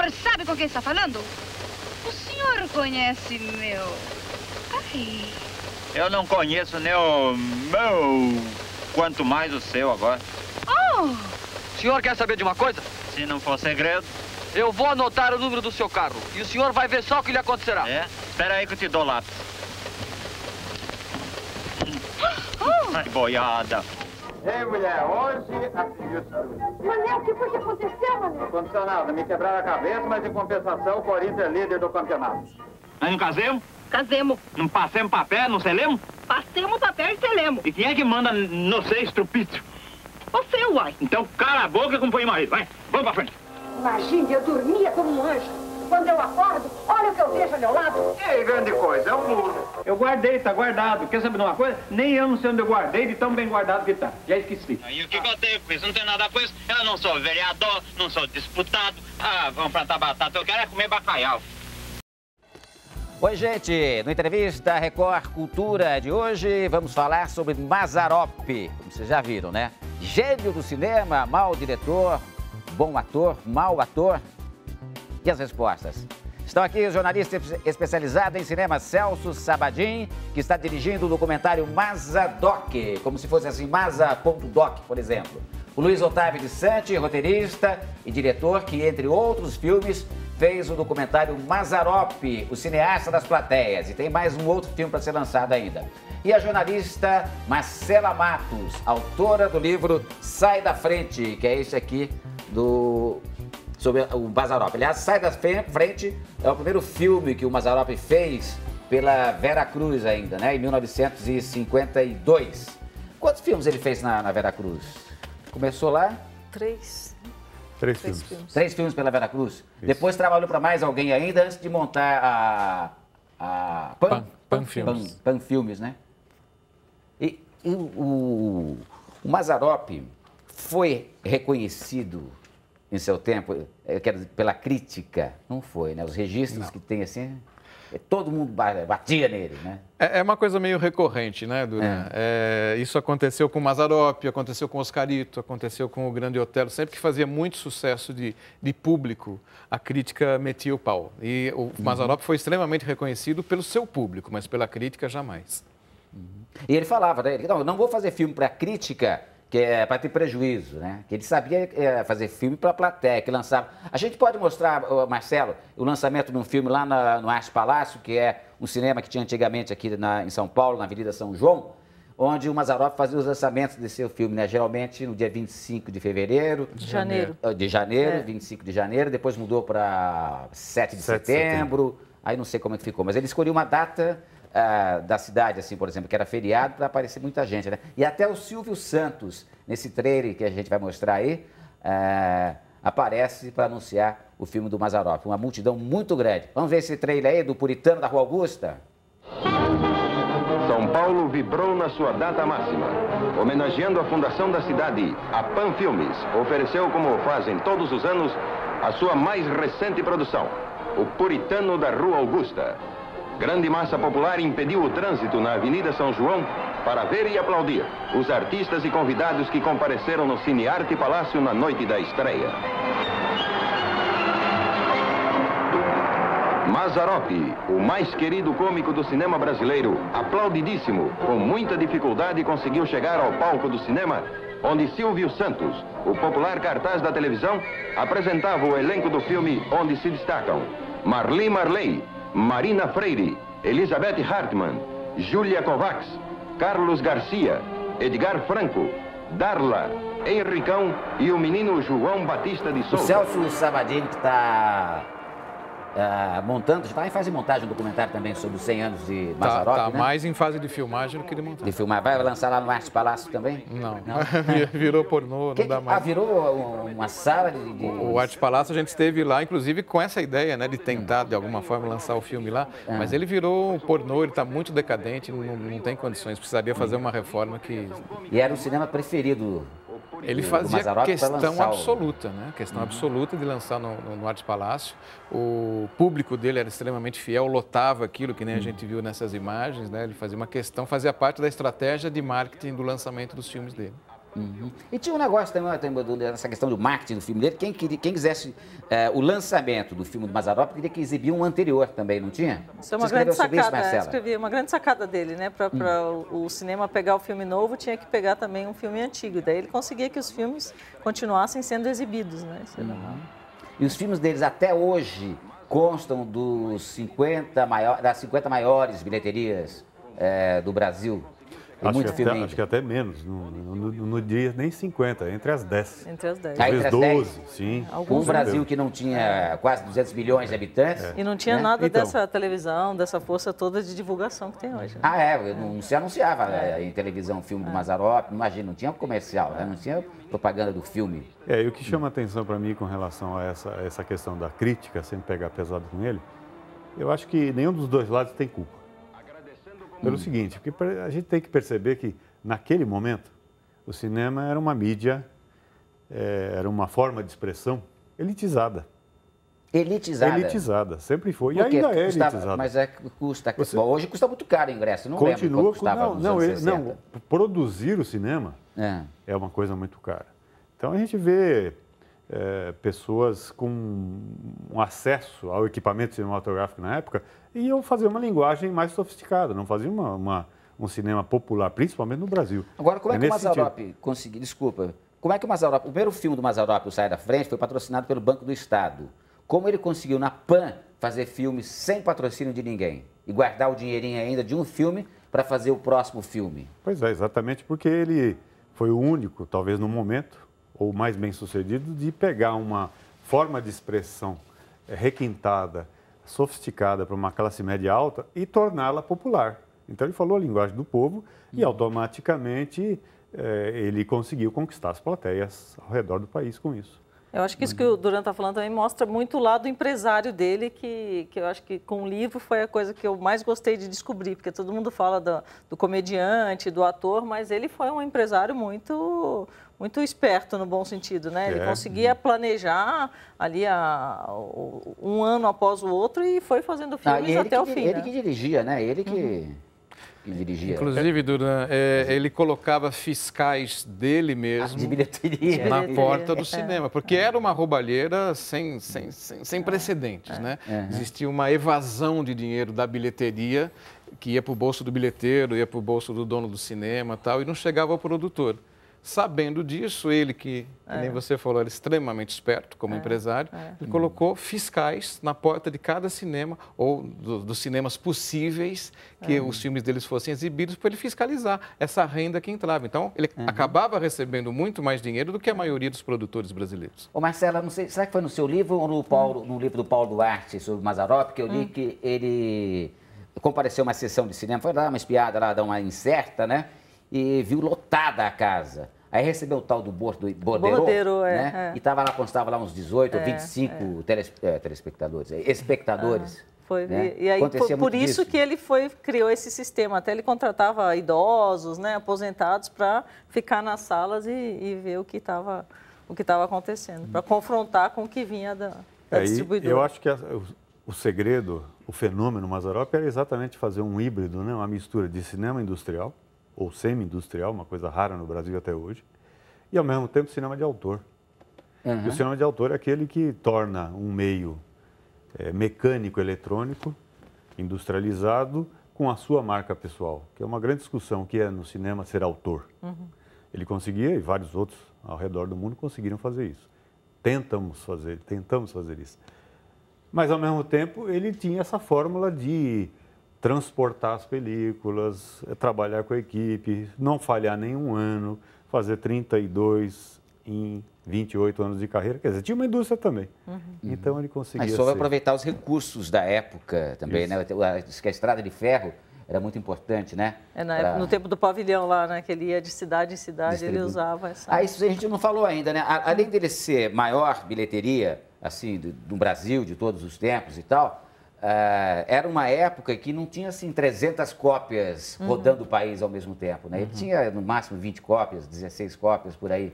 senhor sabe com quem está falando? O senhor conhece meu... Ai... Eu não conheço nem o meu, quanto mais o seu agora. Oh! O senhor quer saber de uma coisa? Se não for segredo. Eu vou anotar o número do seu carro e o senhor vai ver só o que lhe acontecerá. É? Espera aí que eu te dou lápis. Ai, boiada. Ei, mulher, hoje Manel, o que foi que aconteceu, Manel? Não aconteceu nada. Me quebraram a cabeça, mas em compensação o Corinthians é líder do campeonato. Nós não casemos? Casemos. Não passemos papel, não selemos? Passemos o papel e selemos. E quem é que manda no ser estrupício? Você, uai. Então cala a boca e acompanha o marido. Vai, vamos pra frente. Imagine, eu dormia como um anjo. Quando eu acordo, olha o que eu vejo ao meu lado. Ei, grande coisa, é um muro. Eu guardei, tá guardado. Quer saber de uma coisa? Nem eu não sei onde eu guardei, de tão bem guardado que tá. Já esqueci. E o que eu tenho com isso? Não tem nada com isso. Eu não sou vereador, não sou disputado. Ah, vamos plantar batata. Eu quero é comer bacalhau. Oi, gente. No Entrevista Record Cultura de hoje, vamos falar sobre Mazzaropi. Como vocês já viram, né? Gênio do cinema, mau diretor, bom ator, mau ator. E as respostas? Estão aqui o jornalista especializado em cinema Celso Sabadin, que está dirigindo o documentário Mazzadoc, como se fosse assim, Maza.doc, por exemplo. O Luiz Otávio de Santi, roteirista e diretor, que, entre outros filmes, fez o documentário Mazzaropi, o cineasta das plateias. E tem mais um outro filme para ser lançado ainda. E a jornalista Marcela Matos, autora do livro Sai da Frente, que é esse aqui sobre o Mazzaropi. Aliás, Sai da Frente é o primeiro filme que o Mazzaropi fez pela Vera Cruz ainda, né? Em 1952. Quantos filmes ele fez na Vera Cruz? Começou lá? Três filmes. 3 filmes pela Vera Cruz. Isso. Depois trabalhou para mais alguém ainda antes de montar a Pan Filmes. Pan Filmes, né? E o Mazzaropi foi reconhecido em seu tempo, eu quero dizer, pela crítica, não foi, né? Os registros que tem assim, todo mundo batia nele, né? É uma coisa meio recorrente, né, Duran? Isso aconteceu com o Mazzaropi, aconteceu com o Oscarito, aconteceu com o Grande Otelo. Sempre que fazia muito sucesso de público, a crítica metia o pau. E o Mazzaropi foi extremamente reconhecido pelo seu público, mas pela crítica jamais. E ele falava, né? Não, eu não vou fazer filme para crítica, que é para ter prejuízo, né? Que ele sabia fazer filme para a plateia, que lançava. A gente pode mostrar, Marcelo, o lançamento de um filme lá no Arte Palácio, que é um cinema que tinha antigamente aqui em São Paulo, na Avenida São João, onde o Mazzaropi fazia os lançamentos de seu filme, né? Geralmente no dia 25 de fevereiro. De janeiro. 25 de janeiro, depois mudou para 7 de setembro. Aí não sei como é que ficou, mas ele escolheu uma data da cidade, assim, por exemplo, que era feriado, para aparecer muita gente, né? E até o Silvio Santos, nesse trailer que a gente vai mostrar aí, aparece para anunciar o filme do Mazzaropi. Uma multidão muito grande. Vamos ver esse trailer aí do Puritano da Rua Augusta? São Paulo vibrou na sua data máxima. Homenageando a fundação da cidade, a Pan Filmes ofereceu, como fazem todos os anos, a sua mais recente produção, O Puritano da Rua Augusta. Grande massa popular impediu o trânsito na Avenida São João para ver e aplaudir os artistas e convidados que compareceram no Cine Arte Palácio na noite da estreia. Mazzaropi, o mais querido cômico do cinema brasileiro, aplaudidíssimo, com muita dificuldade conseguiu chegar ao palco do cinema, onde Silvio Santos, o popular cartaz da televisão, apresentava o elenco do filme onde se destacam Marli Marley, Marina Freire, Elizabeth Hartmann, Júlia Kovacs, Carlos Garcia, Edgar Franco, Darla, Henricão e o menino João Batista de Souza. O Celso Sabadin, que está montando, está em fase de montagem um documentário também sobre os 100 anos de Mazzaropi, Tá né? mais em fase de filmagem do que de montagem. De filmar. Vai lançar lá no Arte Palácio também? Não. Virou pornô, não dá mais. Virou uma sala de... O Arte Palácio, a gente esteve lá, inclusive, com essa ideia, né, de tentar, de alguma forma, lançar o filme lá. Mas ele virou pornô, ele está muito decadente, não tem condições. Precisaria fazer uma reforma que... E era o cinema preferido. Ele fazia questão absoluta, né? Questão absoluta de lançar no Arte Palácio. O público dele era extremamente fiel, lotava aquilo que nem a gente viu nessas imagens, né? Ele fazia uma questão, fazia parte da estratégia de marketing do lançamento dos filmes dele. E tinha um negócio também, nessa questão do marketing do filme dele, quem quisesse o lançamento do filme do Mazzaropi, teria que exibir um anterior também, não tinha? Isso é uma grande sacada, escrevi uma grande sacada dele, né? Para o cinema pegar o filme novo, tinha que pegar também um filme antigo. Daí ele conseguia que os filmes continuassem sendo exibidos, né? E os filmes deles até hoje constam das 50 maiores bilheterias do Brasil. Acho que até menos, não diria nem 50, entre as 10. Entre as 10. Talvez 12, sim. Um Brasil que não tinha quase 200 milhões de habitantes. E não tinha nada dessa televisão, dessa força toda de divulgação que tem hoje. Né? Não se anunciava em televisão o filme do Mazzaropi, imagina, não tinha comercial, né? Não tinha propaganda do filme. E o que chama atenção para mim com relação a essa questão da crítica, sempre pegar pesado com ele, eu acho que nenhum dos dois lados tem culpa. Pelo seguinte, porque a gente tem que perceber que, naquele momento, o cinema era uma mídia, era uma forma de expressão elitizada. Elitizada? Elitizada, sempre foi. E ainda é elitizada. Mas custa. Bom, hoje custa muito caro o ingresso, não lembro quanto custava nos anos 60. Produzir o cinema é uma coisa muito cara. Então a gente vê pessoas com um acesso ao equipamento cinematográfico na época e iam fazer uma linguagem mais sofisticada, não faziam um cinema popular, principalmente no Brasil. Agora, como é que o Mazzaropi conseguiu, como é que o Mazzaropi, o primeiro filme do Mazzaropi, O Sai da Frente, foi patrocinado pelo Banco do Estado. Como ele conseguiu, na PAN, fazer filmes sem patrocínio de ninguém e guardar o dinheirinho ainda de um filme para fazer o próximo filme? Pois é, exatamente porque ele foi o único, talvez no momento, ou mais bem sucedido, de pegar uma forma de expressão requintada, sofisticada para uma classe média alta e torná-la popular. Então ele falou a linguagem do povo e automaticamente ele conseguiu conquistar as plateias ao redor do país com isso. Eu acho que isso que o Duran está falando também mostra muito o lado empresário dele, que eu acho que com o livro foi a coisa que eu mais gostei de descobrir, porque todo mundo fala do comediante, do ator, mas ele foi um empresário muito esperto no bom sentido, né? Ele conseguia planejar ali um ano após o outro e foi fazendo filmes até o fim. Ele que dirigia, né? Ele que dirigia. Inclusive, Duran, ele colocava fiscais dele mesmo de bilheteria na porta do cinema, porque era uma roubalheira sem precedentes, né? Existia uma evasão de dinheiro da bilheteria que ia para o bolso do bilheteiro, ia para o bolso do dono do cinema e tal, e não chegava ao produtor. Sabendo disso, ele que nem você falou, era extremamente esperto como empresário, ele colocou fiscais na porta de cada cinema, ou dos cinemas possíveis que os filmes deles fossem exibidos, para ele fiscalizar essa renda que entrava. Então, ele acabava recebendo muito mais dinheiro do que a maioria dos produtores brasileiros. Ô Marcela, não sei, será que foi no seu livro ou no livro do Paulo Duarte sobre o Mazzaropi, que eu li que ele compareceu a uma sessão de cinema, foi dar uma espiada lá, dar uma incerta, né? E viu lotada a casa. Aí recebeu o tal do bordeiro, né? E constava lá uns 18 ou 25 espectadores. Foi. Né? E aí, por isso que ele criou esse sistema. Até ele contratava idosos, né, aposentados, para ficar nas salas e ver o que estava acontecendo, para confrontar com o que vinha da distribuidora. Eu acho que o segredo, o fenômeno Mazzaropi era exatamente fazer um híbrido, né, uma mistura de cinema industrial, ou semi-industrial, uma coisa rara no Brasil até hoje, e ao mesmo tempo cinema de autor. E o cinema de autor é aquele que torna um meio mecânico, eletrônico, industrializado, com a sua marca pessoal, que é uma grande discussão que é no cinema ser autor. Ele conseguia, e vários outros ao redor do mundo conseguiram fazer isso. Tentamos fazer isso. Mas, ao mesmo tempo, ele tinha essa fórmula de transportar as películas, trabalhar com a equipe, não falhar nenhum ano, fazer 32 em 28 anos de carreira. Quer dizer, tinha uma indústria também. Então ele conseguia. Mas soube aproveitar os recursos da época também, né? Diz que a estrada de ferro era muito importante, né? No tempo do pavilhão lá, né? Que ele ia de cidade em cidade, ele usava essa. Isso a gente não falou ainda, né? Além dele ser maior bilheteria, assim, do Brasil, de todos os tempos e tal, era uma época que não tinha, assim, 300 cópias rodando o país ao mesmo tempo, né? Ele tinha, no máximo, 20 cópias, 16 cópias, por aí.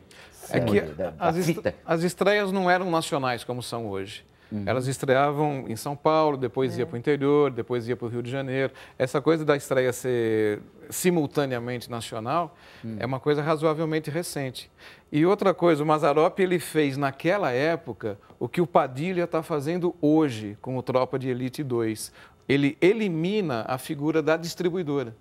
As estreias não eram nacionais como são hoje. Elas estreavam em São Paulo, depois ia para o interior, depois ia para o Rio de Janeiro. Essa coisa da estreia ser simultaneamente nacional é uma coisa razoavelmente recente. E outra coisa, o Mazzaropi ele fez naquela época o que o Padilha está fazendo hoje com o Tropa de Elite 2. Ele elimina a figura da distribuidora.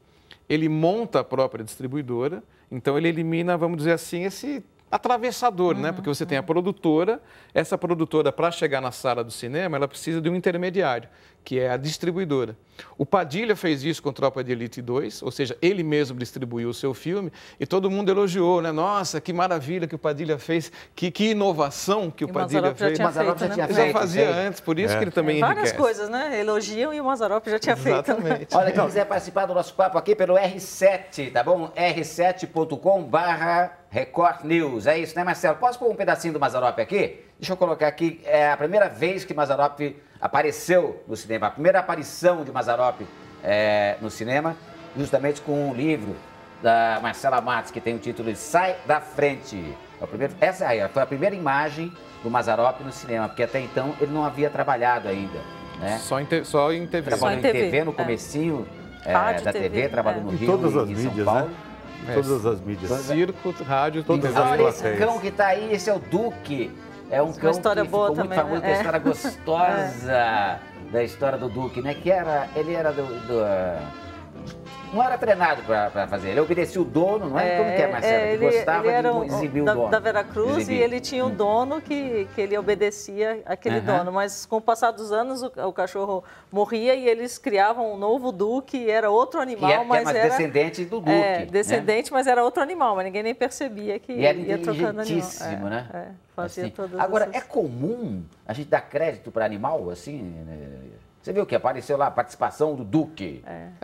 Ele monta a própria distribuidora, então ele elimina, vamos dizer assim, esse atravessador, né? Porque você tem a produtora, essa produtora, para chegar na sala do cinema, ela precisa de um intermediário, que é a distribuidora. O Padilha fez isso com Tropa de Elite 2, ou seja, ele mesmo distribuiu o seu filme e todo mundo elogiou, né? Nossa, que maravilha que o Padilha fez, que inovação que o Padilha fez. O Mazzaropi já tinha feito, já fazia antes, por isso que ele também enriquece. Várias coisas, né? Elogiam e o Mazzaropi já tinha feito. Né? Olha, quem quiser participar do nosso papo aqui pelo R7, tá bom? r7.com/Record News. É isso, né, Marcelo? Posso pôr um pedacinho do Mazzaropi aqui? Deixa eu colocar aqui, é a primeira vez que Mazzaropi apareceu no cinema, a primeira aparição de Mazzaropi no cinema, justamente com um livro da Marcela Matos, que tem o título de Sai da Frente. Essa aí foi a primeira imagem do Mazzaropi no cinema, porque até então ele não havia trabalhado ainda, né? Só em TV. Trabalhou em TV no comecinho da TV, trabalhou no Rio todas as e em mídias, São Paulo. Né? Todas as mídias. Circo, rádio, todas as Olha esse plateias. cão que tá aí, esse é o Duque. É um cão que história ficou boa muito também, famoso, né? que é a história gostosa da história do Duque, né? Que ele era não era treinado para fazer, ele obedecia o dono, não é? Como que é, Marcelo? Ele gostava ele era de exibir o dono. Da Veracruz e ele tinha um dono que ele obedecia aquele dono, mas com o passar dos anos o cachorro morria e eles criavam um novo Duque, era outro animal, mas era descendente do Duque. Descendente, né? Mas era outro animal, mas ninguém nem percebia que ia trocando animal. Né? Fazia assim. todas Agora, essas... é comum a gente dar crédito para animal, assim, né? Você viu que apareceu lá a participação do Duque.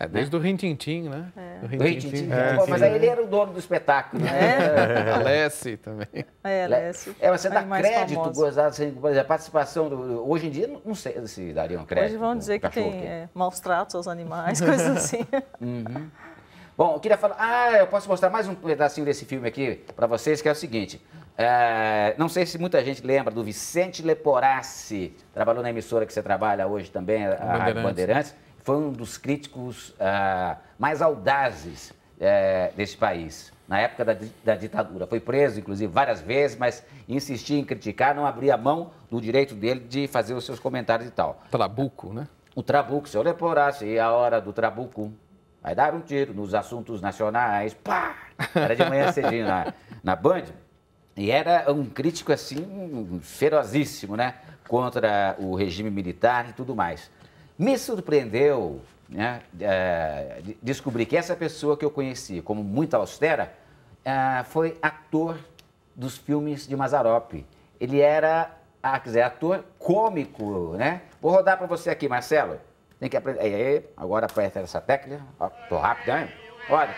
Desde o Rin-Tin-Tin, né? Do Rin-Tin-Tin. Mas aí ele era o dono do espetáculo. Né? Alessi também. Alessi. Você dá crédito, gozado, assim, por exemplo, a participação hoje em dia, não sei se daria um crédito. Hoje vão dizer que tem maus tratos aos animais, coisas assim. Bom, eu queria falar... eu posso mostrar mais um pedacinho desse filme aqui para vocês, que é o seguinte. Não sei se muita gente lembra do Vicente Leporassi, trabalhou na emissora que você trabalha hoje também, a Rádio Bandeirantes. Foi um dos críticos mais audazes desse país, na época da ditadura. Foi preso, inclusive, várias vezes, mas insistia em criticar, não abria mão do direito dele de fazer os seus comentários e tal. Trabuco, né? O Trabuco, seu Leporassi, e a hora do Trabuco. Vai dar um tiro nos assuntos nacionais, pá! Era de manhã cedinho na Band. E era um crítico, assim, ferozíssimo, né? Contra o regime militar e tudo mais. Me surpreendeu, né? Descobrir que essa pessoa que eu conheci como muito austera foi ator dos filmes de Mazzaropi. Ele era, ator cômico, né? Vou rodar para você aqui, Marcelo. Tem que aprender. Agora aperta essa tecla. Ó, tô rápido, hein? Olha.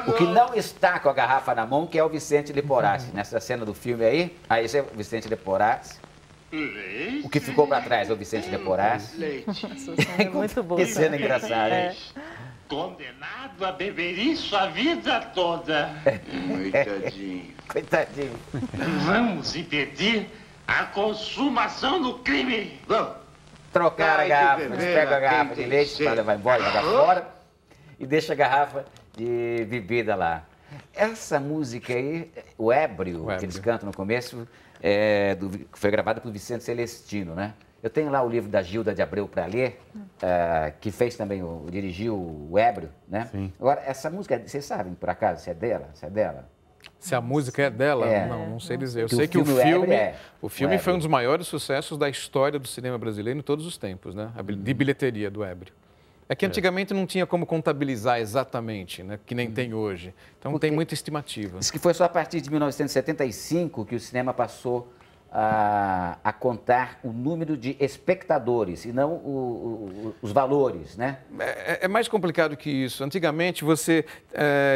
O que não está com a garrafa na mão, que é o Vicente Leporassi. Nessa cena do filme aí, esse é o Vicente Leporassi. O que ficou para trás é o Vicente Leporassi. É muito bom. Que cena engraçada, hein? Condenado a beber isso a vida toda. Coitadinho. Coitadinho. Vamos impedir a consumação do crime. Vamos. Trocar a garrafa. Eles pegam a garrafa de leite para levar embora, jogar fora e deixa a garrafa de bebida lá. Essa música aí, o Ébrio, que eles cantam no começo, foi gravada por Vicente Celestino, né? Eu tenho lá o livro da Gilda de Abreu para ler, que fez também, dirigiu o Ébrio, né? Sim. Agora, essa música, vocês sabem, por acaso, se é dela? Se a música é dela? Não sei dizer. Eu sei que o filme foi um dos maiores sucessos da história do cinema brasileiro em todos os tempos, né? De bilheteria do Ébrio. É que antigamente não tinha como contabilizar exatamente, né? Que nem tem hoje. Então tem muita estimativa. Diz que foi só a partir de 1975 que o cinema passou a contar o número de espectadores e não os valores, né? É mais complicado que isso. Antigamente,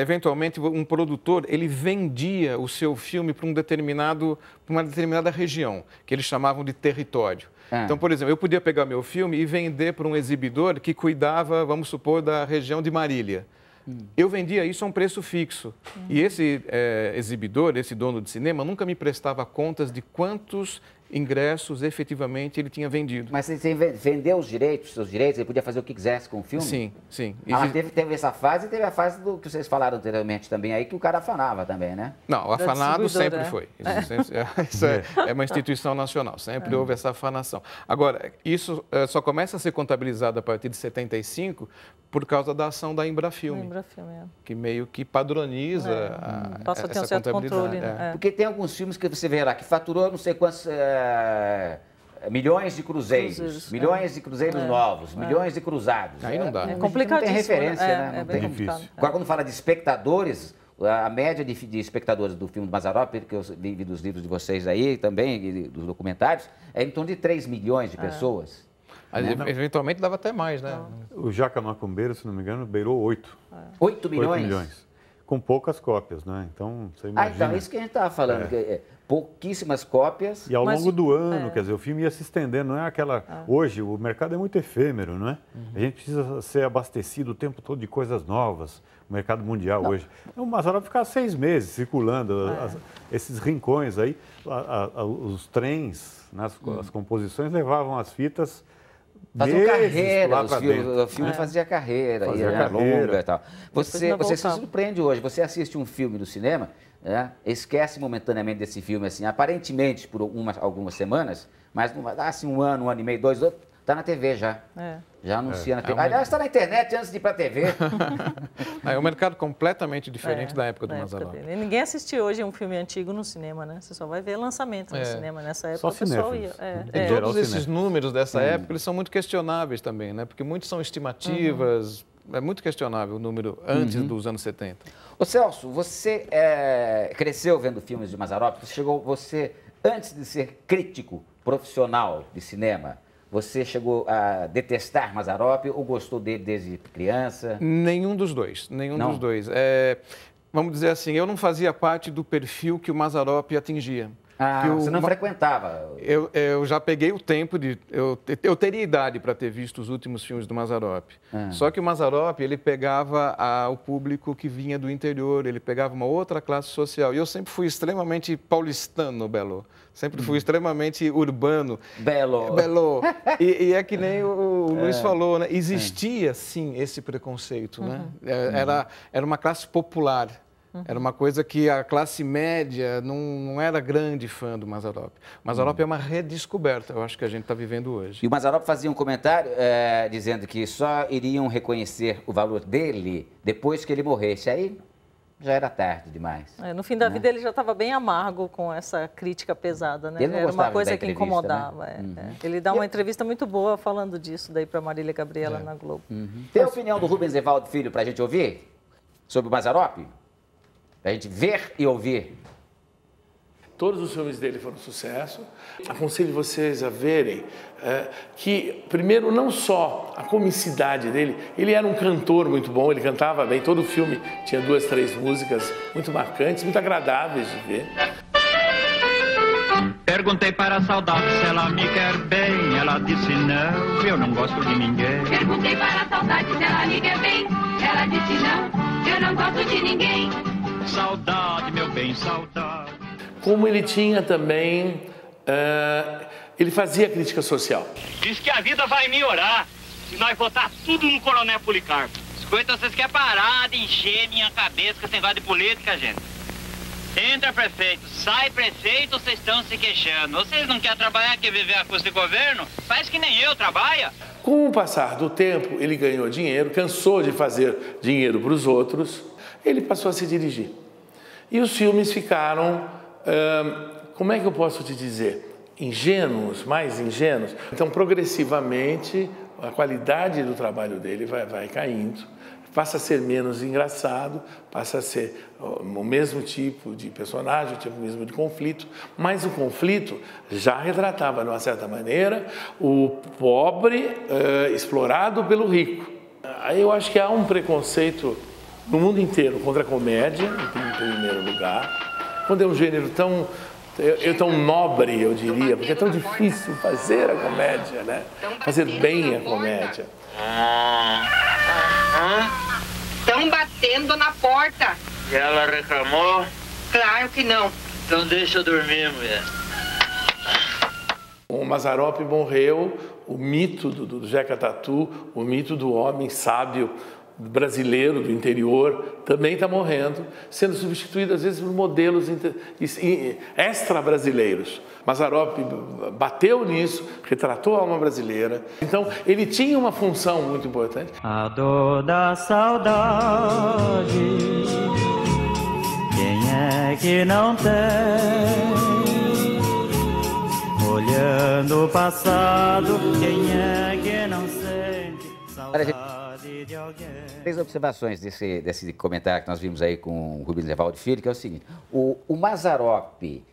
eventualmente, um produtor, ele vendia o seu filme para uma determinada região, que eles chamavam de território. Então, por exemplo, eu podia pegar meu filme e vender para um exibidor que cuidava, vamos supor, da região de Marília. eu vendia isso a um preço fixo. E esse exibidor, esse dono de cinema, nunca me prestava contas de quantos ingressos efetivamente ele tinha vendido. Mas você vendeu os direitos, seus direitos, ele podia fazer o que quisesse com o filme? Sim, sim. Teve essa fase e teve a fase do que vocês falaram anteriormente também, aí que o cara afanava também, né? Não, o afanado sempre foi. Isso é uma instituição nacional, sempre houve essa afanação. Agora, isso só começa a ser contabilizado a partir de 75 por causa da ação da Embrafilme, que meio que padroniza passa a ter um essa certo contabilidade. controle, né? Porque tem alguns filmes que você vê lá que faturou não sei quantos milhões de cruzeiros, milhões de cruzeiros novos, milhões de cruzados. Aí não dá. É complicadíssimo. Não tem referência, né? É bem complicado. Agora, quando fala de espectadores, a média de espectadores do filme do Mazzaropi, que eu vi dos livros de vocês aí também, e dos documentários, é em torno de 3 milhões de pessoas. Eventualmente dava até mais, né? O Jaca Macumbeiro, se não me engano, beirou 8. 8 milhões? 8 milhões. Com poucas cópias, né? Então, você imagina. Então, isso que a gente estava falando, pouquíssimas cópias. E ao longo do ano, quer dizer, o filme ia se estendendo, não é aquela... Hoje, o mercado é muito efêmero, não é? A gente precisa ser abastecido o tempo todo de coisas novas, o mercado mundial hoje. O Mazzaropi ficava 6 meses circulando, esses rincões aí, os trens, as composições levavam as fitas... Faziam carreira, o filme fazia carreira, ia longa e tal. Você se surpreende hoje, você assiste um filme no cinema, esquece momentaneamente desse filme, assim, aparentemente por algumas semanas, mas não vai dar assim um ano e meio, 2 anos, está na TV já. Já anuncia na TV. Aliás, está na internet antes de ir para a TV. É um mercado completamente diferente da época do Mazzaropi. Ninguém assiste hoje um filme antigo no cinema, né? Você só vai ver lançamento no cinema. Nessa época, o pessoal ia. Todos esses números dessa época, eles são muito questionáveis também, né? Porque muitos são estimativas. É muito questionável o número antes dos anos 70. Ô Celso, você cresceu vendo filmes de Mazzaropi. Você, antes de ser crítico profissional de cinema, você chegou a detestar Mazzaropi ou gostou dele desde criança? Nenhum dos dois, dos dois. Vamos dizer assim, eu não fazia parte do perfil que o Mazzaropi atingia. Você não frequentava? Eu já peguei o tempo de... Eu teria idade para ter visto os últimos filmes do Mazzaropi. Só que o Mazzaropi, ele pegava o público que vinha do interior, ele pegava uma outra classe social. E eu sempre fui extremamente paulistano, Belo. Sempre fui extremamente urbano. Belo. E é que nem o Luiz falou, né? Existia, sim, esse preconceito, né? Era uma classe popular. Era uma coisa que a classe média não era grande fã do Mazzaropi. O Mazzaropi é uma redescoberta, eu acho que a gente está vivendo hoje. E o Mazzaropi fazia um comentário dizendo que só iriam reconhecer o valor dele depois que ele morresse. Aí já era tarde demais. No fim da vida ele já estava bem amargo com essa crítica pesada, né? Era uma coisa que incomodava. Né? Ele dá uma entrevista muito boa falando disso daí para Marília Gabriela na Globo. Tem a opinião do Rubens Evaldo Filho para a gente ouvir sobre o Mazzaropi? Para a gente ver e ouvir. Todos os filmes dele foram um sucesso. Aconselho vocês a verem que, primeiro, não só a comicidade dele, ele era um cantor muito bom, ele cantava bem, todo o filme tinha 2, 3 músicas muito marcantes, muito agradáveis de ver. Perguntei para a saudade se ela me quer bem, ela disse não, eu não gosto de ninguém. Perguntei para a saudade se ela me quer bem, ela disse não, eu não gosto de ninguém. Saudade, meu bem, saudade. Como ele tinha também, ele fazia crítica social. Diz que a vida vai melhorar se nós botar tudo no Coronel Policarpo. Escuta, vocês querem parar de encher minha cabeça com esse negócio de política, gente? Entra prefeito, sai prefeito, vocês estão se queixando. Vocês não querem trabalhar, quer viver a custa de governo? Faz que nem eu trabalho. Com o passar do tempo, ele ganhou dinheiro, cansou de fazer dinheiro para os outros, ele passou a se dirigir. E os filmes ficaram, como é que eu posso te dizer, ingênuos, mais ingênuos. Então, progressivamente, a qualidade do trabalho dele vai caindo, passa a ser menos engraçado, passa a ser o mesmo tipo de personagem, o tipo mesmo de conflito, mas o conflito já retratava, de uma certa maneira, o pobre explorado pelo rico. Aí eu acho que há um preconceito no mundo inteiro contra a comédia, em primeiro lugar, quando é um gênero tão nobre, eu diria, porque é tão difícil fazer a comédia, né? Fazer bem a comédia. Estão batendo porta. E ela reclamou? Claro que não. Então deixa eu dormir, mulher. O Mazzaropi morreu, o mito do Jeca Tatu, o mito do homem sábio brasileiro do interior também está morrendo, sendo substituído às vezes por modelos extra-brasileiros. Mazzaropi bateu nisso, retratou a alma brasileira. Então, ele tinha uma função muito importante. A dor da saudade, quem é que não tem? Olhando o passado, quem é que não sente saudade de alguém? 3 observações desse comentário que nós vimos aí com o Rubens Evaldo Filho, que é o seguinte: o Mazzaropi,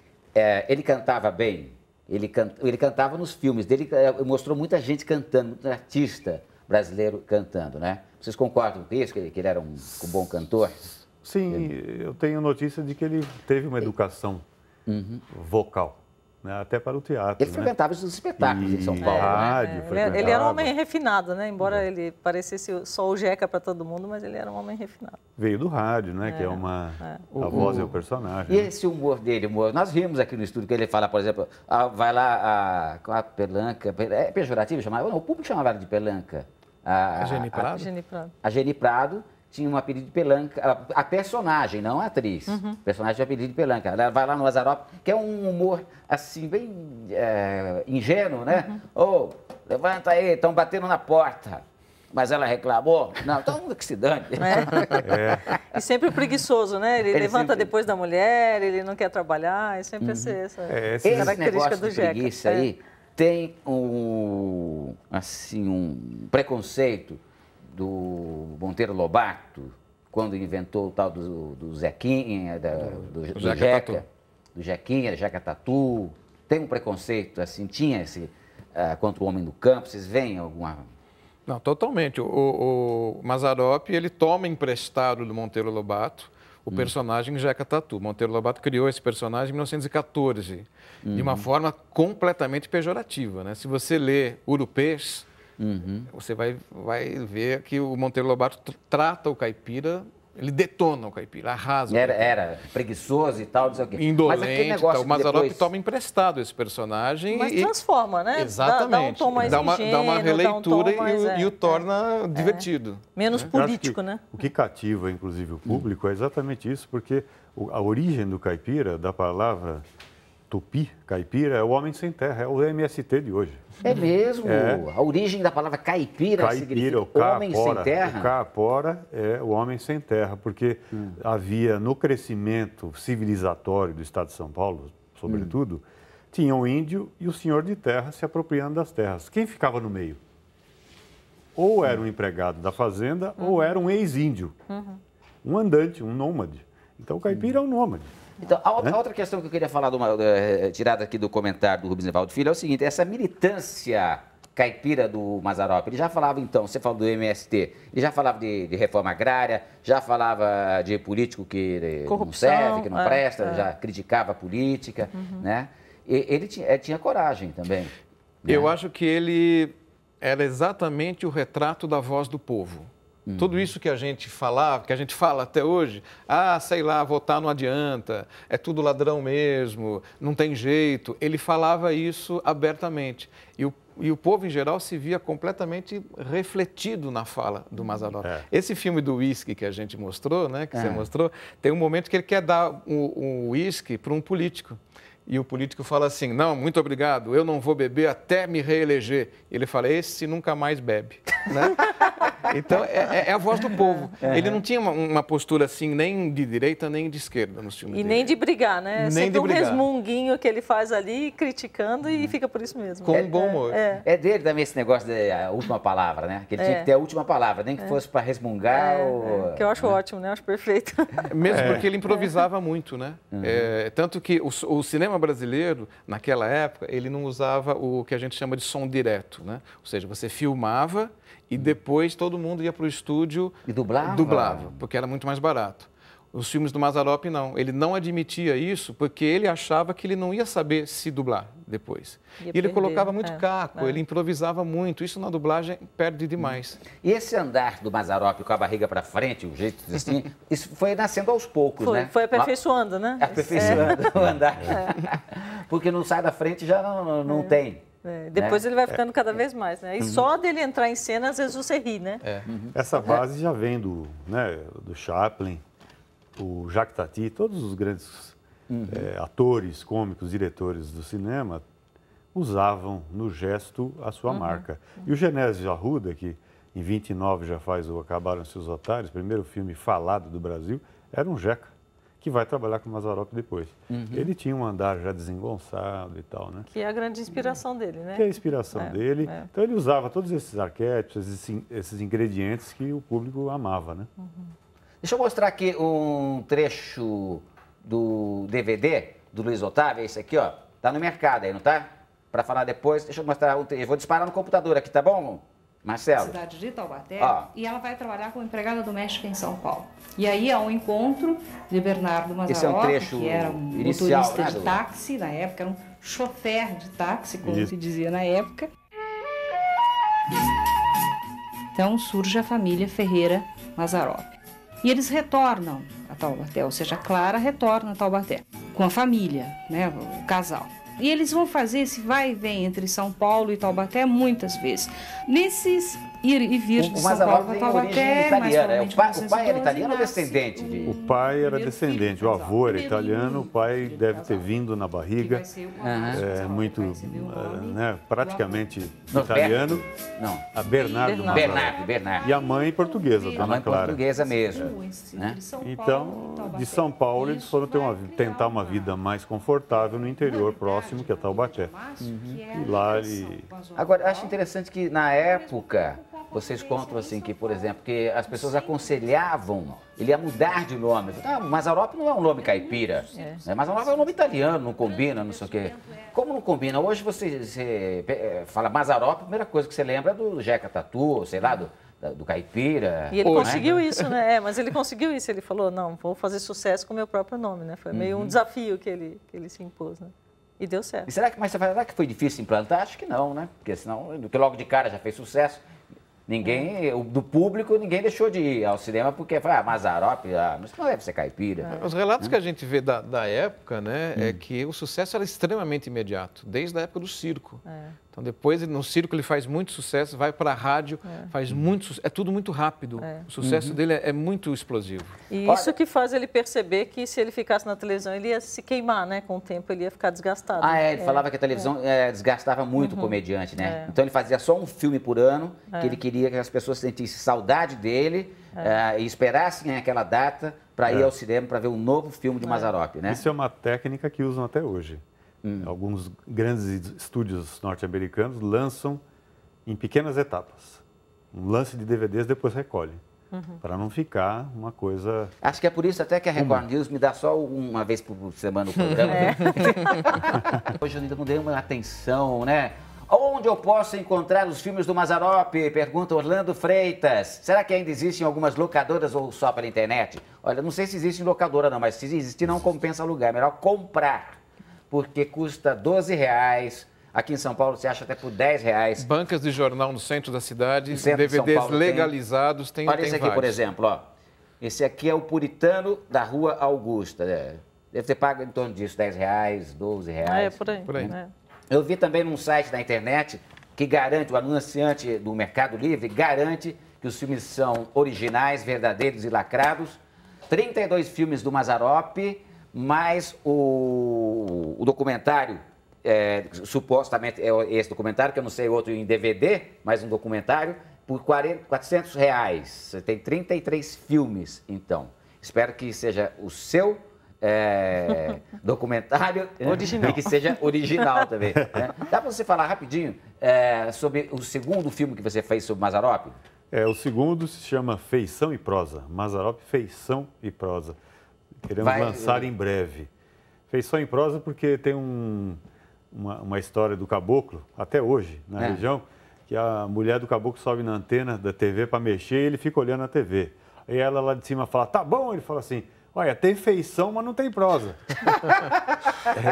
ele cantava bem, ele cantava nos filmes dele, mostrou muita gente cantando, muito artista brasileiro cantando, né? Vocês concordam com isso, que ele era um bom cantor? Sim, eu tenho notícia de que ele teve uma educação vocal. Né, até para o teatro. Ele frequentava os espetáculos em São Paulo. Rádio, ele era um homem refinado, né? Embora ele parecesse só o Jeca para todo mundo, mas ele era um homem refinado. Veio do rádio, né? Que é uma... A voz é o personagem. E esse humor dele, nós rimos aqui no estúdio que ele fala, por exemplo, vai lá com a pelanca, é pejorativo chamar? Não, o público chamava ela de pelanca. A Geni Prado? A Geni Prado tinha um apelido de pelanca, a personagem, não a atriz. O personagem tinha apelido de pelanca. Ela vai lá no Mazzaropi, que é um humor, assim, bem ingênuo, né? Ô, levanta aí, estão batendo na porta. Mas ela reclamou? Não, então que se dane. E sempre preguiçoso, né? Ele levanta sempre depois da mulher, ele não quer trabalhar, é sempre essa característica do Jeca. Preguiça aí tem um preconceito do Monteiro Lobato, quando inventou o tal do Zequinha, do Jequinha, Jeca Tatu. Tem um preconceito, assim, tinha esse contra o homem do campo? Vocês veem alguma... Não, totalmente. O Mazzaropi, ele toma emprestado do Monteiro Lobato o personagem Jeca Tatu. Monteiro Lobato criou esse personagem em 1914, de uma forma completamente pejorativa, né? Se você lê Urupês, você vai ver que o Monteiro Lobato trata o caipira, ele detona o caipira, arrasa. Era preguiçoso e tal, não sei o quê. Indolente, o Mazzaropi toma emprestado esse personagem. Mas transforma, né? Exatamente. Dá um tom mais ingênuo, dá uma releitura e o torna divertido. Menos político, né? O que cativa, inclusive, o público é exatamente isso, porque a origem do caipira, da palavra tupi, caipira, é o homem sem terra, é o MST de hoje. É mesmo? A origem da palavra caipira significa homem sem terra? O caipora é o homem sem terra, porque havia no crescimento civilizatório do estado de São Paulo, sobretudo, tinha um índio e o senhor de terra se apropriando das terras. Quem ficava no meio? Ou era um empregado da fazenda, ou era um ex-índio, um andante, um nômade. Então o caipira é um nômade. Então, a outra questão que eu queria falar, tirada aqui do comentário do Rubens Evaldo Filho, é o seguinte: essa militância caipira do Mazzaropi, ele já falava, então, você falou do MST, ele já falava de reforma agrária, já falava de político que não serve, que não presta, já criticava a política, né? Ele tinha coragem também. Né? Eu acho que ele era exatamente o retrato da voz do povo. Tudo isso que a gente falava, que a gente fala até hoje, sei lá, votar não adianta, é tudo ladrão mesmo, não tem jeito. Ele falava isso abertamente. E o povo, em geral, se via completamente refletido na fala do Mazzaropi. Esse filme do uísque que a gente mostrou, né, que você mostrou, tem um momento que ele quer dar um uísque para um político. E o político fala assim: não, muito obrigado, eu não vou beber até me reeleger. Ele fala: esse nunca mais bebe. Né? Então, é a voz do povo. Ele não tinha uma postura assim, nem de direita, nem de esquerda nos filmes dele. Nem de brigar, né? Nem sempre de brigar. resmunguinho que ele faz ali, criticando, e fica por isso mesmo. Com bom humor. É dele também esse negócio da última palavra, né? Que ele tinha que ter a última palavra, nem que fosse para resmungar ou... Que eu acho ótimo, né? Eu acho perfeito. Mesmo porque ele improvisava muito, né? Tanto que o cinema brasileiro, naquela época, ele não usava o que a gente chama de som direto, né? Ou seja, você filmava e depois todo mundo ia para o estúdio e dublava, porque era muito mais barato. Os filmes do Mazzaropi, não. Ele não admitia isso porque ele achava que ele não ia saber se dublar depois. E ele colocava muito caco, ele improvisava muito. Isso na dublagem perde demais. E esse andar do Mazzaropi com a barriga para frente, o jeito assim, isso foi nascendo aos poucos, né? Foi aperfeiçoando, né? Aperfeiçoando o andar. Porque não sai da frente já não tem. Depois ele vai ficando cada vez mais, né? E só dele entrar em cena, às vezes você ri, né? Essa base já vem do Chaplin, o Jacques Tati, todos os grandes atores, cômicos, diretores do cinema usavam no gesto a sua marca. E o Genésio Arruda, que em 29 já faz o Acabaram-se os Otários, primeiro filme falado do Brasil, era um jeca que vai trabalhar com o Mazzaropi depois. Ele tinha um andar já desengonçado e tal, né? Que é a grande inspiração dele, né? Que é a inspiração dele. Então ele usava todos esses arquétipos, esses ingredientes que o público amava, né? Deixa eu mostrar aqui um trecho do DVD do Luiz Otávio, esse aqui, ó. Tá no mercado aí, não tá? Para falar depois, deixa eu mostrar o trecho. Eu vou disparar no computador aqui, tá bom, Marcelo? Cidade de Taubaté, e ela vai trabalhar como empregada doméstica em São Paulo. E aí há um encontro de Bernardo Mazzaropi, que era um motorista de táxi, na época, era um chofer de táxi, como se dizia na época. Então surge a família Ferreira Mazzaropi. E eles retornam a Taubaté, ou seja, a Clara retorna a Taubaté, com a família, né, o casal. E eles vão fazer esse vai e vem entre São Paulo e Taubaté muitas vezes. Nesses ir e vir de São Paulo para Taubaté, o pai era italiano ou descendente? O pai era descendente, o avô era italiano, o pai deve ter vindo na barriga, praticamente italiano. Não. A Bernardo. E a mãe portuguesa, Dona Clara. A mãe portuguesa mesmo. Né? Então, de São Paulo, eles foram tentar uma vida mais confortável no interior próximo, que é Taubaté. E lá ele... Agora, eu acho interessante que na época... Vocês contam assim que, por exemplo, que as pessoas aconselhavam ele a mudar de nome. Mazzaropi não é um nome caipira. Mazzaropi é um nome italiano, não combina, não sei o quê. Como não combina? Hoje você fala Mazzaropi, a primeira coisa que você lembra é do Jeca Tatu, sei lá, do caipira. E ele conseguiu isso, né? Mas ele conseguiu isso. Ele falou, não, vou fazer sucesso com o meu próprio nome, né? Foi meio um desafio que ele se impôs, né? E deu certo. E será que foi difícil implantar? Acho que não, né? Porque logo de cara já fez sucesso. Do público, ninguém deixou de ir ao cinema porque foi Mazzaropi, mas não deve ser caipira. Os relatos que a gente vê da época, né, é que o sucesso era extremamente imediato, desde a época do circo. Então, depois, no circo, ele faz muito sucesso, vai para a rádio, faz muito sucesso. É tudo muito rápido. O sucesso dele é muito explosivo. E isso que faz ele perceber que se ele ficasse na televisão, ele ia se queimar, né? Com o tempo, ele ia ficar desgastado. Ele falava que a televisão desgastava muito o comediante, né? Então, ele fazia só um filme por ano, que ele queria que as pessoas sentissem saudade dele e esperassem aquela data para ir ao cinema para ver um novo filme de Mazzaropi, né? Isso é uma técnica que usam até hoje. Alguns grandes estúdios norte-americanos lançam em pequenas etapas. Um lance de DVDs, depois recolhem. Para não ficar uma coisa... Acho que é por isso até que a Record News me dá só uma vez por semana o programa. Hoje eu ainda não dei uma atenção, né? Onde eu posso encontrar os filmes do Mazzaropi? Pergunta Orlando Freitas. Será que ainda existem algumas locadoras ou só pela internet? Olha, não sei se existe locadora não, mas se existir não compensa alugar. É melhor comprar, porque custa R$12. Aqui em São Paulo você acha até por R$10. Bancas de jornal no centro da cidade, DVDs legalizados, tem Olha esse aqui, por exemplo, ó. Esse aqui é o Puritano da Rua Augusta. Deve ter pago em torno disso, R$10, R$12. Por aí. Eu vi também num site da internet que garante, o anunciante do Mercado Livre garante que os filmes são originais, verdadeiros e lacrados. 32 filmes do Mazzaropi, mais o documentário, supostamente é esse documentário, que eu não sei outro em DVD, mas um documentário, por R$400. Você tem 33 filmes, então. Espero que seja o seu documentário original. E que seja original também. Né? Dá para você falar rapidinho sobre o segundo filme que você fez sobre Mazzaropi? O segundo se chama Feição e Prosa. Mazzaropi, Feição e Prosa. Queremos lançar em breve. Feição e Prosa porque tem uma história do caboclo, até hoje, na região, que a mulher do caboclo sobe na antena da TV para mexer e ele fica olhando a TV. Aí ela lá de cima fala, tá bom? Ele fala assim, Olha, tem feição, mas não tem prosa.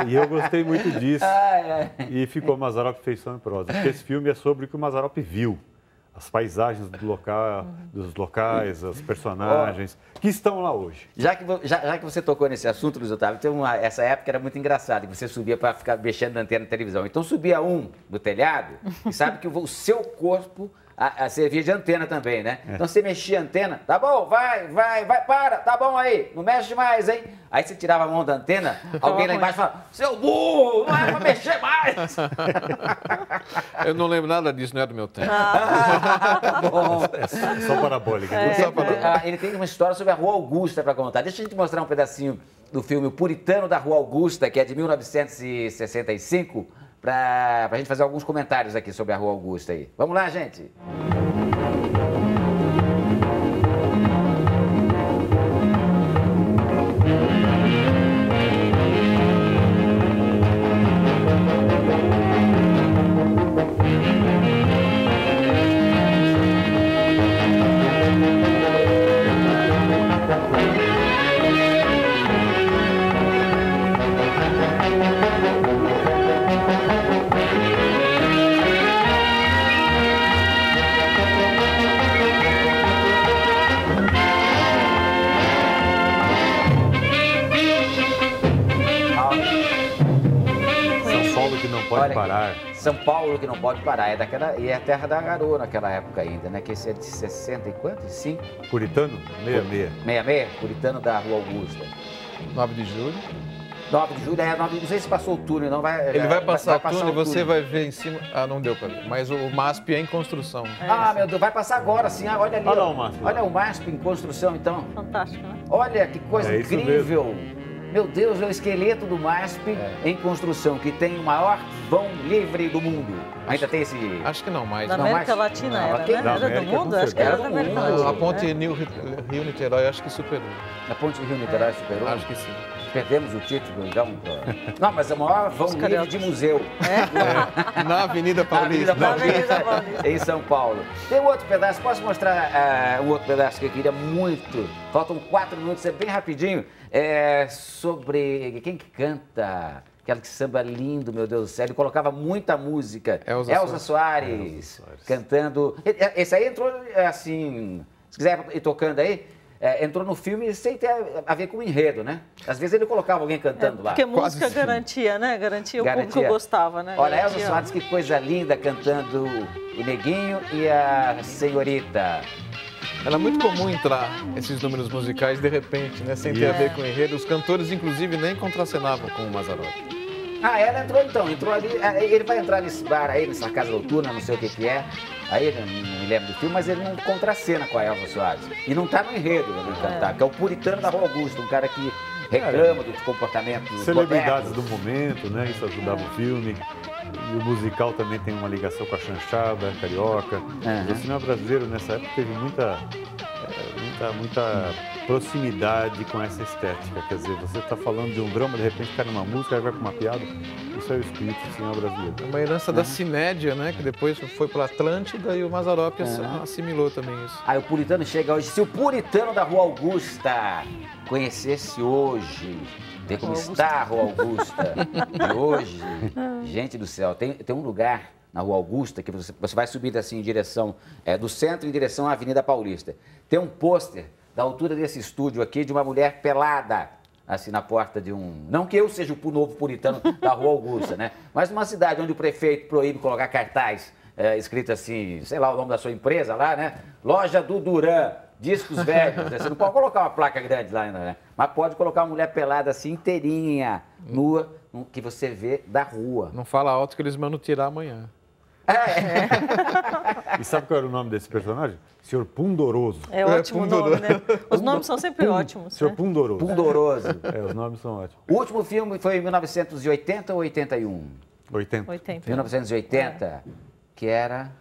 E eu gostei muito disso. E ficou Mazzaropi, feição e prosa. Porque esse filme é sobre o que o Mazzaropi viu. As paisagens dos locais, os personagens que estão lá hoje. Já que você tocou nesse assunto, Luiz Otávio, essa época era muito engraçada, que você subia para ficar mexendo na antena da televisão. Então subia um do telhado e sabe que o seu corpo servia de antena também, né? Então você mexia a antena, tá bom, vai, para, tá bom aí, não mexe mais, hein? Aí você tirava a mão da antena, alguém lá embaixo falava, seu burro, não é pra mexer mais. Eu não lembro nada disso, não é do meu tempo. Bom. Só parabólica. Ele tem uma história sobre a Rua Augusta para contar. Deixa a gente mostrar um pedacinho do filme O Puritano da Rua Augusta, que é de 1965, para a gente fazer alguns comentários aqui sobre a Rua Augusta aí. Vamos lá, gente. São Paulo que não pode parar, e é a terra da garoa naquela época ainda, né? Que esse é de 60 e quanto? 5? Puritano? 66. 66, Puritano da Rua Augusta. 9 de julho. 9 de julho, não sei se passou o túnel, não vai... Ele vai passar o túnel e você vai ver em cima... não deu para ver, mas o MASP é em construção. Meu Deus, vai passar agora, sim, olha ali. Olha o MASP em construção, então. Fantástico, né? Olha que coisa incrível. Meu Deus, é o esqueleto do MASP em construção, que tem o maior vão livre do mundo. Ainda tem esse... Acho que não mais. Na América Latina era, né? Era do mundo? Acho que era da América Latina. A ponte Rio-Niterói, acho que superou. A ponte Rio-Niterói superou? Acho que sim. Perdemos o título, então. Não, mas é o maior vão livre de museu. Na Avenida Paulista. Em São Paulo. Tem um outro pedaço, posso mostrar um outro pedaço que eu queria muito? Faltam 4 minutos, é bem rapidinho. Sobre quem que canta, aquela que samba lindo, meu Deus do céu. Ele colocava muita música. Elza Soares cantando. Esse aí entrou assim, se quiser ir tocando aí. Entrou no filme sem ter a ver com o enredo, né? Às vezes ele colocava alguém cantando lá. Porque música garantia, né? Garantia o público gostava, né? Olha, Elza Soares, que coisa linda, cantando o Neguinho e a Senhorita. Era muito comum entrar esses números musicais de repente, né? Sem ter a ver com o enredo. Os cantores, inclusive, nem contracenavam com o Mazzaropi. Ela entrou então, entrou ali. Ele vai entrar nesse bar aí, nessa casa noturna, não sei o que é. Aí eu não me lembro do filme, mas ele não contracena com a Elza Soares. E não tá no enredo ele cantar, que é o Puritano da Rua Augusta, um cara que reclama dos comportamentos celebridades do momento, né? Isso ajudava o filme. E o musical também tem uma ligação com a chanchada carioca. O cinema brasileiro nessa época teve muita proximidade com essa estética. Quer dizer, você está falando de um drama, de repente cai numa música, aí vai com uma piada. Isso é o espírito do cinema brasileiro. Uma herança da Cinédia, né? Que depois foi para a Atlântida e o Mazzaropi assimilou também isso. Aí o Puritano chega hoje. Se o Puritano da Rua Augusta conhecesse hoje, vê como está a Rua Augusta. E hoje, gente do céu, tem um lugar na Rua Augusta que você vai subir assim em direção do centro em direção à Avenida Paulista. Tem um pôster da altura desse estúdio aqui de uma mulher pelada, assim, na porta de um... Não que eu seja o novo puritano da Rua Augusta, né? Mas numa cidade onde o prefeito proíbe colocar cartaz escrito assim, sei lá o nome da sua empresa lá, né? Loja do Duran, discos velhos. Você não pode colocar uma placa grande lá ainda, né? Mas pode colocar uma mulher pelada assim, inteirinha, nua, que você vê da rua. Não fala alto que eles mandam tirar amanhã. E sabe qual era o nome desse personagem? Senhor Pundoroso. É ótimo nome, né? Os nomes são sempre ótimos. Senhor Pundoroso. Pundoroso. Os nomes são ótimos. O último filme foi em 1980 ou 81? 80. 1980, que era...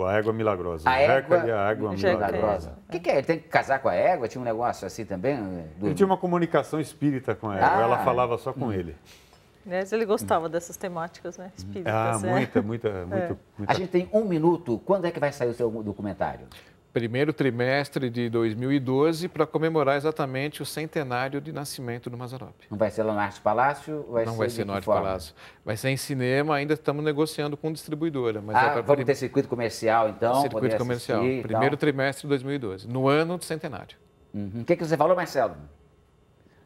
A Égua Milagrosa. A Égua e a Água Milagrosa. O que é? Ele tem que casar com a égua? Tinha um negócio assim também? Ele tinha uma comunicação espírita com a égua. Ela falava só com ele. Aliás, ele gostava dessas temáticas, né? Espíritas. Muita. A gente tem 1 minuto. Quando é que vai sair o seu documentário? primeiro trimestre de 2012 para comemorar exatamente o centenário de nascimento do Mazzaropi. Não vai ser lá no Arte Palácio? Não vai ser no Arte Palácio. Vai ser em cinema, ainda estamos negociando com distribuidora. Mas vamos ter circuito comercial, então? Circuito comercial, primeiro trimestre de 2012, no ano do centenário. O que você falou, Marcelo?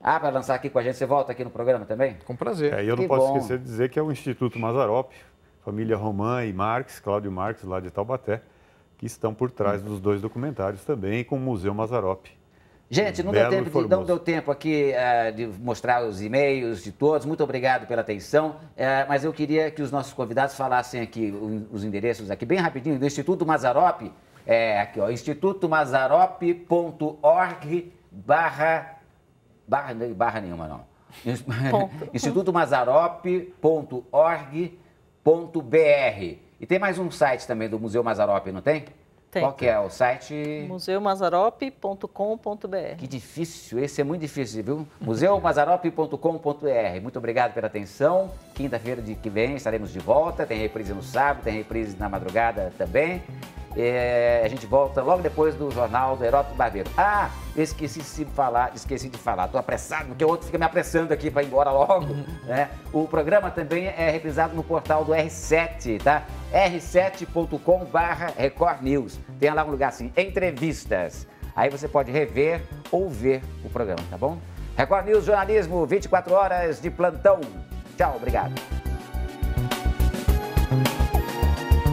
Para lançar aqui com a gente, você volta aqui no programa também? Com prazer. E eu não posso esquecer de dizer que é o Instituto Mazzaropi, família Romã e Marques, Cláudio Marques, lá de Taubaté, que estão por trás dos 2 documentários também, com o Museu Mazzaropi. Gente, não deu tempo aqui de mostrar os e-mails de todos. Muito obrigado pela atenção. Mas eu queria que os nossos convidados falassem aqui os endereços aqui, bem rapidinho, do Instituto Mazzaropi. Aqui, ó, institutomazzaropi.org/barra nenhuma, não. institutomazzaropi.org.br. E tem mais um site também do Museu Mazzaropi, não tem? Tem. Qual que é o site? museumazzaropi.com.br. Que difícil, esse é muito difícil, viu? museumazzaropi.com.br. Muito obrigado pela atenção. Quinta-feira que vem estaremos de volta. Tem reprise no sábado, tem reprise na madrugada também. A gente volta logo depois do jornal do Heródoto Barbeiro. Esqueci de falar. Estou apressado, porque o outro fica me apressando aqui para ir embora logo. Né? O programa também é reprisado no portal do R7, tá? r7.com/Record News. Tem lá um lugar assim, entrevistas. Aí você pode rever ou ver o programa, tá bom? Record News, jornalismo, 24 horas de plantão. Tchau, obrigado.